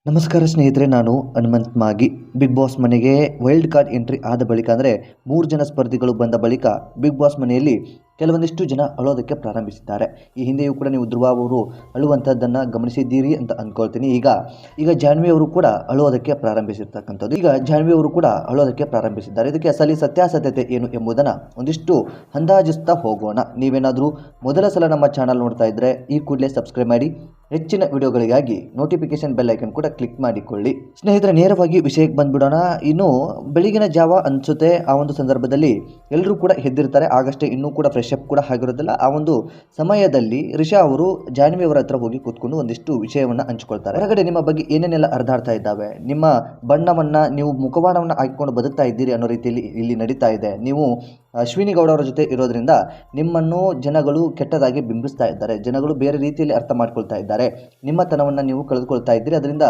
ನಮಸ್ಕಾರ ಸ್ನೇಹಿತರೆ, ನಾನು ಹನುಮಂತ್ ಮಾಗಿ. ಬಿಗ್ ಬಾಸ್ ಮನೆಗೆ ವೈಲ್ಡ್ ಕಾರ್ಡ್ ಎಂಟ್ರಿ ಆದ ಬಳಿಕ ಅಂದರೆ 3 ಜನ ಸ್ಪರ್ಧಿಗಳು ಬಂದ ಬಳಿಕ ಬಿಗ್ ಬಾಸ್ ಮನೆಯಲ್ಲಿ ಕೆಲವೊಂದಿಷ್ಟು ಜನ ಅಳೋದಕ್ಕೆ ಪ್ರಾರಂಭಿಸಿದ್ದಾರೆ. ಈ ಹಿಂದೆಯೂ ಕೂಡ ನೀವು ಧ್ರುವ ಅವರು ಅಳುವಂಥದ್ದನ್ನು ಗಮನಿಸಿದ್ದೀರಿ ಅಂತ ಅಂದ್ಕೊಳ್ತೀನಿ. ಈಗ ಜಾನ್ವಿ ಅವರು ಕೂಡ ಅಳೋದಕ್ಕೆ ಪ್ರಾರಂಭಿಸಿರ್ತಕ್ಕಂಥದ್ದು. ಇದಕ್ಕೆ ಅಸಲಿ ಸತ್ಯಾಸತ್ಯತೆ ಏನು ಎಂಬುದನ್ನು ಒಂದಿಷ್ಟು ಅಂದಾಜಿಸ್ತಾ ಹೋಗೋಣ. ನೀವೇನಾದರೂ ಮೊದಲ ಸಲ ನಮ್ಮ ಚಾನಲ್ ನೋಡ್ತಾ ಇದ್ದರೆ ಈ ಕೂಡಲೇ ಸಬ್ಸ್ಕ್ರೈಬ್ ಮಾಡಿ, ಹೆಚ್ಚಿನ ವಿಡಿಯೋಗಳಿಗಾಗಿ ನೋಟಿಫಿಕೇಶನ್ ಬೆಲ್ ಐಕನ್ ಕೂಡ ಕ್ಲಿಕ್ ಮಾಡಿಕೊಳ್ಳಿ. ಸ್ನೇಹಿತರೆ, ನೇರವಾಗಿ ವಿಷಯಕ್ಕೆ ಬಂದ್ಬಿಡೋಣ. ಇನ್ನು ಬೆಳಗಿನ ಜಾವ ಅನಿಸುತ್ತೆ, ಆ ಒಂದು ಸಂದರ್ಭದಲ್ಲಿ ಎಲ್ಲರೂ ಕೂಡ ಎದ್ದಿರ್ತಾರೆ. ಆಗಷ್ಟೇ ಇನ್ನೂ ಕೂಡ ಫ್ರೆಶ್ ಅಪ್ ಕೂಡ ಆಗಿರೋದಿಲ್ಲ. ಆ ಒಂದು ಸಮಯದಲ್ಲಿ ರಿಷಾ ಅವರು ಜಾನ್ವಿ ಅವರ ಹತ್ರ ಹೋಗಿ ಕೂತ್ಕೊಂಡು ಒಂದಿಷ್ಟು ವಿಷಯವನ್ನು ಹಂಚ್ಕೊಳ್ತಾರೆ. ಹೊರಗಡೆ ನಿಮ್ಮ ಬಗ್ಗೆ ಏನೇನೆಲ್ಲ ಹರಿದಾಡ್ತಾ ಇದ್ದಾವೆ, ನಿಮ್ಮ ಬಣ್ಣವನ್ನು ನೀವು ಮುಖವಾಡವನ್ನು ಹಾಕಿಕೊಂಡು ಬದುಕ್ತಾ ಇದ್ದೀರಿ ಅನ್ನೋ ರೀತಿಯಲ್ಲಿ ಇಲ್ಲಿ ನಡೀತಾ ಇದೆ. ನೀವು ಅಶ್ವಿನಿ ಗೌಡ ಅವರ ಜೊತೆ ಇರೋದ್ರಿಂದ ನಿಮ್ಮನ್ನು ಜನಗಳು ಕೆಟ್ಟದಾಗಿ ಬಿಂಬಿಸ್ತಾ ಇದ್ದಾರೆ, ಜನಗಳು ಬೇರೆ ರೀತಿಯಲ್ಲಿ ಅರ್ಥ ಮಾಡ್ಕೊಳ್ತಾ ಇದ್ದಾರೆ, ನಿಮ್ಮತನವನ್ನು ನೀವು ಕಳೆದುಕೊಳ್ತಾ ಇದ್ದೀರಿ, ಅದರಿಂದ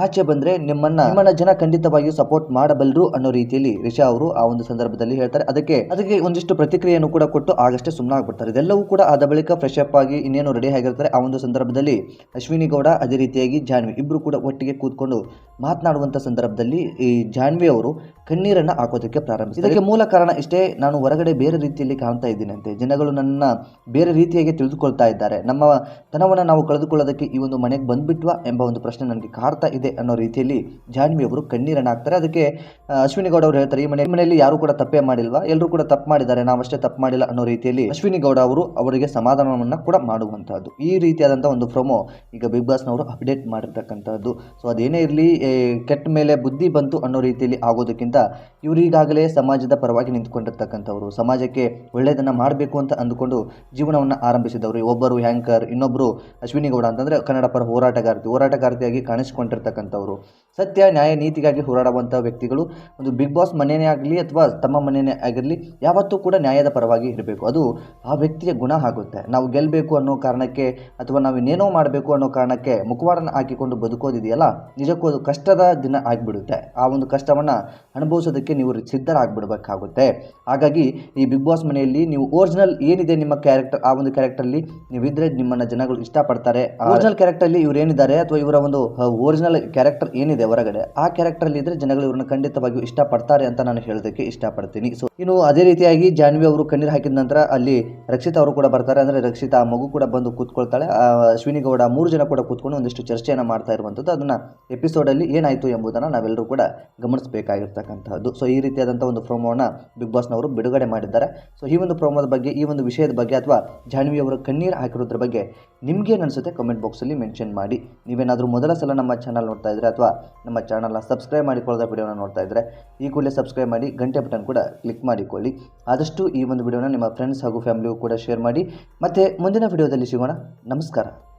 ಆಚೆ ಬಂದರೆ ನಿಮ್ಮನ್ನ ಜನ ಖಂಡಿತವಾಗಿಯೂ ಸಪೋರ್ಟ್ ಮಾಡಬಲ್ಲರು ಅನ್ನೋ ರೀತಿಯಲ್ಲಿ ರಿಷಾ ಅವರು ಆ ಒಂದು ಸಂದರ್ಭದಲ್ಲಿ ಹೇಳ್ತಾರೆ. ಅದಕ್ಕೆ ಒಂದಿಷ್ಟು ಪ್ರತಿಕ್ರಿಯೆಯನ್ನು ಕೂಡ ಕೊಟ್ಟು ಆಗಷ್ಟೇ ಸುಮ್ಮನಾಗ್ಬಿಡ್ತಾರೆ. ಇದೆಲ್ಲವೂ ಕೂಡ ಆದ ಬಳಿಕ ಫ್ರೆಶ್ ಅಪ್ ಆಗಿ ಇನ್ನೇನು ರೆಡಿ ಆಗಿರ್ತಾರೆ. ಆ ಒಂದು ಸಂದರ್ಭದಲ್ಲಿ ಅಶ್ವಿನಿ ಗೌಡ ಅದೇ ರೀತಿಯಾಗಿ ಜಾನ್ವಿ ಇಬ್ಬರು ಕೂಡ ಒಟ್ಟಿಗೆ ಕೂತ್ಕೊಂಡು ಮಾತನಾಡುವಂಥ ಸಂದರ್ಭದಲ್ಲಿ ಈ ಜಾನ್ವಿ ಅವರು ಕಣ್ಣೀರನ್ನು ಹಾಕೋದಕ್ಕೆ ಪ್ರಾರಂಭಿಸಿದ್ದಾರೆ. ಇದಕ್ಕೆ ಮೂಲ ಕಾರಣ ಇಷ್ಟೇ, ನಾನು ಹೊರಗಡೆ ಬೇರೆ ರೀತಿಯಲ್ಲಿ ಕಾಣ್ತಾ ಇದ್ದೀನಂತೆ, ಜನಗಳು ನನ್ನ ಬೇರೆ ರೀತಿಯಾಗಿ ತಿಳಿದುಕೊಳ್ತಾ ಇದ್ದಾರೆ, ನಮ್ಮ ತನವನ್ನು ನಾವು ಕಳೆದುಕೊಳ್ಳೋದಕ್ಕೆ ಈ ಒಂದು ಮನೆಗೆ ಬಂದ್ಬಿಟ್ವಾ ಎಂಬ ಒಂದು ಪ್ರಶ್ನೆ ನನಗೆ ಕಾಡ್ತಾ ಇದೆ ಅನ್ನೋ ರೀತಿಯಲ್ಲಿ ಜಾನ್ವಿ ಅವರು ಕಣ್ಣೀರನ್ನು ಹಾಕ್ತಾರೆ. ಅದಕ್ಕೆ ಅಶ್ವಿನಿ ಗೌಡ ಅವರು ಹೇಳ್ತಾರೆ, ಈ ಮನೆಯಲ್ಲಿ ಯಾರು ಕೂಡ ತಪ್ಪೇ ಮಾಡಿಲ್ವಾ, ಎಲ್ಲರೂ ಕೂಡ ತಪ್ಪು ಮಾಡಿದ್ದಾರೆ, ನಾವಷ್ಟೇ ತಪ್ಪು ಮಾಡಿಲ್ಲ ಅನ್ನೋ ರೀತಿಯಲ್ಲಿ ಅಶ್ವಿನಿ ಗೌಡ ಅವರು ಅವರಿಗೆ ಸಮಾಧಾನವನ್ನು ಕೂಡ ಮಾಡುವಂತಹದ್ದು. ಈ ರೀತಿಯಾದಂಥ ಒಂದು ಪ್ರೊಮೋ ಈಗ ಬಿಗ್ ಬಾಸ್ನವರು ಅಪ್ಡೇಟ್ ಮಾಡಿರ್ತಕ್ಕಂಥದ್ದು. ಸೊ ಅದೇನೇ ಇರಲಿ, ಕೆಟ್ಟ ಮೇಲೆ ಬುದ್ಧಿ ಬಂತು ಅನ್ನೋ ರೀತಿಯಲ್ಲಿ ಆಗೋದಕ್ಕಿಂತ ಇವರು ಈಗಾಗಲೇ ಸಮಾಜದ ಪರವಾಗಿ ನಿಂತ್ಕೊಂಡಿರ್ತಕ್ಕಂಥವ್ರು, ಸಮಾಜಕ್ಕೆ ಒಳ್ಳೆಯದನ್ನು ಮಾಡಬೇಕು ಅಂತ ಅಂದುಕೊಂಡು ಜೀವನವನ್ನು ಆರಂಭಿಸಿದವರು. ಒಬ್ಬರು ಹ್ಯಾಂಕರ್, ಇನ್ನೊಬ್ಬರು ಅಶ್ವಿನಿ ಗೌಡ ಅಂತಂದರೆ ಕನ್ನಡ ಪರ ಹೋರಾಟಗಾರ್ತಿಯಾಗಿ ಕಾಣಿಸಿಕೊಂಡಿರ್ತಕ್ಕಂಥವ್ರು. ಸತ್ಯ ನ್ಯಾಯ ನೀತಿಗಾಗಿ ಹೋರಾಡುವಂಥ ವ್ಯಕ್ತಿಗಳು ಒಂದು ಬಿಗ್ ಬಾಸ್ ಮನೆಯೇ ಆಗಲಿ ಅಥವಾ ತಮ್ಮ ಮನೆಯೇ ಆಗಿರಲಿ ಯಾವತ್ತೂ ಕೂಡ ನ್ಯಾಯದ ಪರವಾಗಿ ಇರಬೇಕು. ಅದು ಆ ವ್ಯಕ್ತಿಯ ಗುಣ ಆಗುತ್ತೆ. ನಾವು ಗೆಲ್ಲಬೇಕು ಅನ್ನೋ ಕಾರಣಕ್ಕೆ ಅಥವಾ ನಾವು ಇನ್ನೇನೋ ಮಾಡಬೇಕು ಅನ್ನೋ ಕಾರಣಕ್ಕೆ ಮುಖವಾಡನ ಹಾಕಿಕೊಂಡು ಬದುಕೋದಿದೆಯಲ್ಲ, ನಿಜಕ್ಕೂ ಅದು ಕಷ್ಟದ ದಿನ ಆಗಿಬಿಡುತ್ತೆ. ಆ ಒಂದು ಕಷ್ಟವನ್ನು ಅನುಭವಿಸೋದಕ್ಕೆ ನೀವು ಸಿದ್ಧರಾಗ್ಬಿಡ್ಬೇಕಾಗುತ್ತೆ. ಹಾಗಾಗಿ ಈ ಬಿಗ್ ಬಾಸ್ ಮನೆಯಲ್ಲಿ ನೀವು ಒರಿಜಿನಲ್ ಏನಿದೆ ನಿಮ್ಮ ಕ್ಯಾರೆಕ್ಟರ್, ಆ ಒಂದು ಕ್ಯಾರೆಕ್ಟರಲ್ಲಿ ನೀವಿದ್ರೆ ನಿಮ್ಮನ್ನು ಜನಗಳು ಇಷ್ಟಪಡ್ತಾರೆ. ಒರಿಜಿನಲ್ ಕ್ಯಾರೆಕ್ಟರಲ್ಲಿ ಇವ್ರು ಏನಿದ್ದಾರೆ ಅಥವಾ ಇವರ ಒಂದು ಒರಿಜಿನಲ್ ಕ್ಯಾರೆಕ್ಟರ್ ಏನಿದೆ ಹೊರಗಡೆ, ಆ ಕ್ಯಾರೆಕ್ಟರಲ್ಲಿ ಇದ್ರೆ ಜನಗಳು ಇವ್ರನ್ನ ಖಂಡಿತವಾಗಿಯೂ ಇಷ್ಟಪಡ್ತಾರೆ ಅಂತ ನಾನು ಹೇಳೋದಕ್ಕೆ ಇಷ್ಟಪಡ್ತೀನಿ. ಸೊ ಇನ್ನು ಅದೇ ರೀತಿಯಾಗಿ ಜಾನ್ವಿ ಅವರು ಕಣ್ಣೀರು ಹಾಕಿದ ನಂತರ ಅಲ್ಲಿ ರಕ್ಷಿತಾ ಅವರು ಕೂಡ ಬರ್ತಾರೆ. ಅಂದರೆ ರಕ್ಷಿತಾ ಆ ಮಗು ಕೂಡ ಬಂದು ಕೂತ್ಕೊಳ್ತಾಳೆ. ಅಶ್ವಿನಿ ಗೌಡ 3 ಜನ ಕೂಡ ಕೂತ್ಕೊಂಡು ಒಂದಿಷ್ಟು ಚರ್ಚೆಯನ್ನು ಮಾಡ್ತಾ ಇರುವಂಥದ್ದು. ಅದನ್ನು ಎಪಿಸೋಡಲ್ಲಿ ಏನಾಯಿತು ಎಂಬುದನ್ನು ನಾವೆಲ್ಲರೂ ಕೂಡ ಗಮನಿಸಬೇಕಾಗಿರ್ತಕ್ಕಂಥದ್ದು. ಸೊ ಈ ರೀತಿಯಾದಂಥ ಒಂದು ಪ್ರೋಮೋವನ್ನು ಬಿಗ್ ಬಾಸ್ನವರು ಬಿಡುಗಡೆ ಮಾಡಿದ್ದಾರೆ. ಸೊ ಈ ಒಂದು ಪ್ರೋಮೋದ ಬಗ್ಗೆ, ಈ ಒಂದು ವಿಷಯದ ಬಗ್ಗೆ ಅಥವಾ ಜಾನ್ವಿ ಅವರು ಕಣ್ಣೀರು ಹಾಕಿರೋದ್ರ ಬಗ್ಗೆ ನಿಮಗೇನು ಅನಿಸುತ್ತೆ ಕಮೆಂಟ್ ಬಾಕ್ಸಲ್ಲಿ ಮೆನ್ಷನ್ ಮಾಡಿ. ನೀವೇನಾದರೂ ಮೊದಲ ಸಲ ನಮ್ಮ ಚಾನಲ್ ನೋಡ್ತಾ ಇದ್ದರೆ ಅಥವಾ ನಮ್ಮ ಚಾನಲ್ನ ಸಬ್ಸ್ಕ್ರೈಬ್ ಮಾಡಿಕೊಳ್ಳೋದ ವಿಡಿಯೋನ ನೋಡ್ತಾ ಇದ್ದರೆ ಈ ಕೂಡಲೇ ಸಬ್ಸ್ಕ್ರೈಬ್ ಮಾಡಿ, ಗಂಟೆ ಬಟನ್ ಕೂಡ ಕ್ಲಿಕ್ ಮಾಡಿಕೊಳ್ಳಿ. ಆದಷ್ಟು ಈ ಒಂದು ವಿಡಿಯೋನ ನಿಮ್ಮ ಫ್ರೆಂಡ್ಸ್ ಹಾಗೂ ಫ್ಯಾಮಿಲಿಗೂ ಕೂಡ ಶೇರ್ ಮಾಡಿ. ಮತ್ತು ಮುಂದಿನ ವಿಡಿಯೋದಲ್ಲಿ ಸಿಗೋಣ. ನಮಸ್ಕಾರ.